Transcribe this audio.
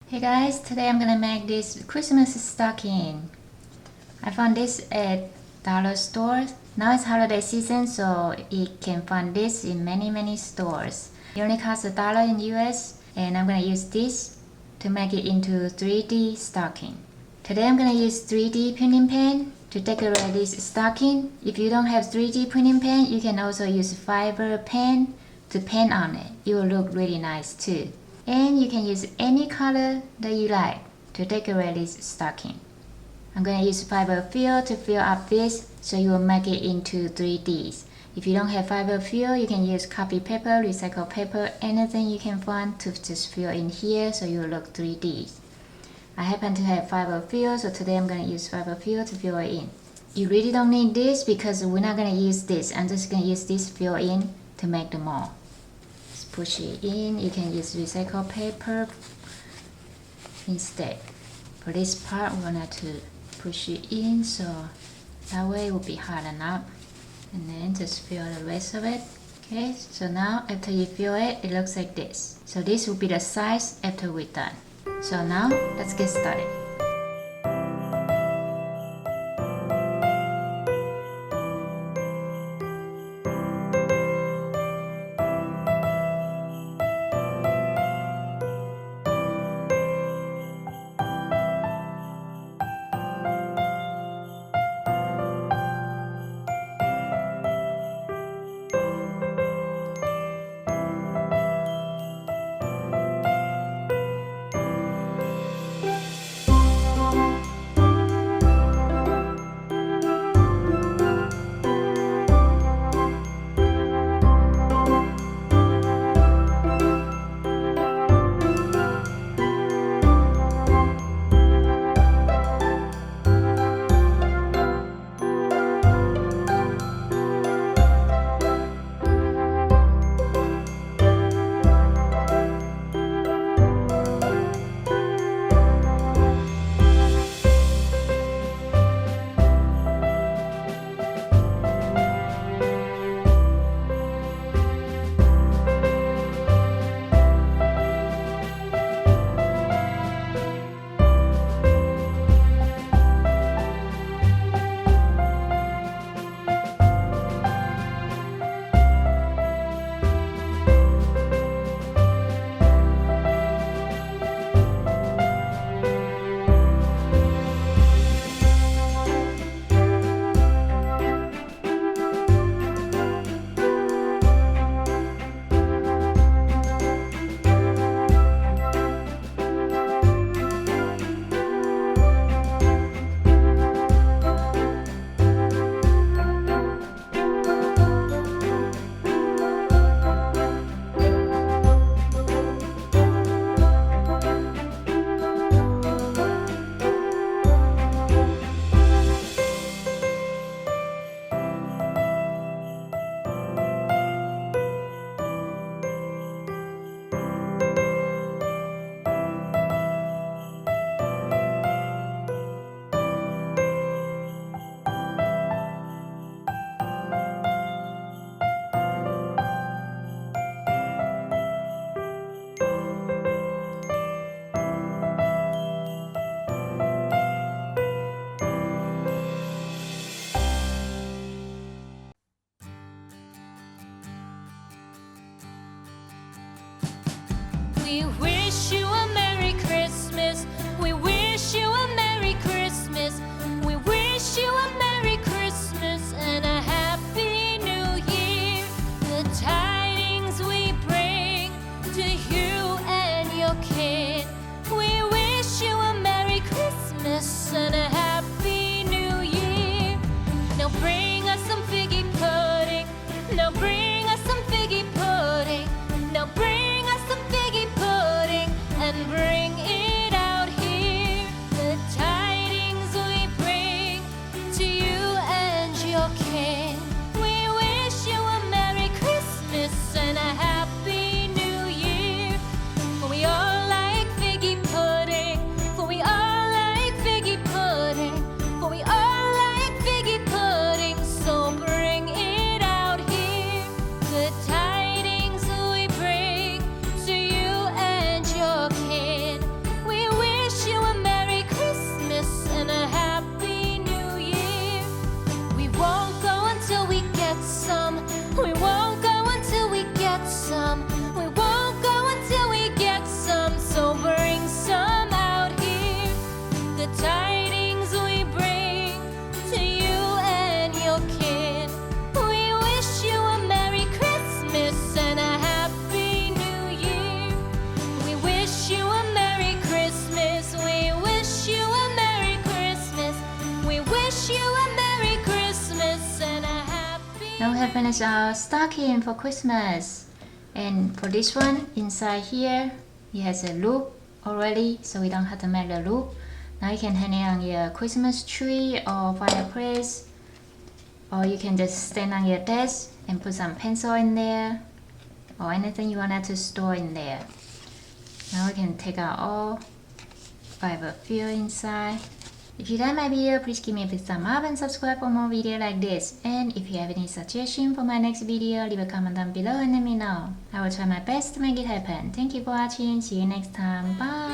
Hey guys, today I'm gonna make this Christmas stocking. I found this at dollar store. Now it's holiday season, so you can find this in many stores. It only costs $1 in US, and I'm gonna use this to make it into 3D stocking. Today I'm gonna use 3D printing pen to decorate this stocking. If you don't have 3D printing pen, you can also use fiber pen to paint on it. It will look really nice too. And you can use any color that you like to decorate this stocking. I'm gonna use fiber fill to fill up this so you will make it into 3Ds. If you don't have fiber fill, you can use copy paper, recycled paper, anything you can find to just fill in here so you will look 3Ds. I happen to have fiber fill, so today I'm gonna use fiber fill to fill it in. You really don't need this because we're not gonna use this. I'm just gonna use this fill in to make the mold. Push it in. You can use recycled paper instead. For this part, we're gonna to push it in so that way it will be hard enough, and then just fill the rest of it. Okay, so now after you fill it, it looks like this. So this will be the size after we're done. So now let's get started. We wish you a Merry Christmas. We wish you a Merry Christmas. We wish you a Merry Christmas and a Happy New Year. The tidings we bring to you and your kin. We wish you a Merry Christmas and a Happy New Year. Now bring us some figgy pudding. Now bring us some figgy pudding. Now bring us some figgy pudding and bring it out here. The tidings we bring to you and your kin. We wish you a Merry Christmas and a Happy New Year. For we all like figgy pudding. For we all like figgy pudding. Now we have finished our stocking for Christmas. And for this one, inside here, it has a loop already, so we don't have to make the loop. Now you can hang it on your Christmas tree or fireplace, or you can just stand on your desk and put some pencil in there, or anything you wanted to store in there. Now we can take out all fiber fill inside. If you like my video, please give me a big thumb up and subscribe for more videos like this. And if you have any suggestion for my next video, leave a comment down below and let me know. I will try my best to make it happen. Thank you for watching. See you next time. Bye.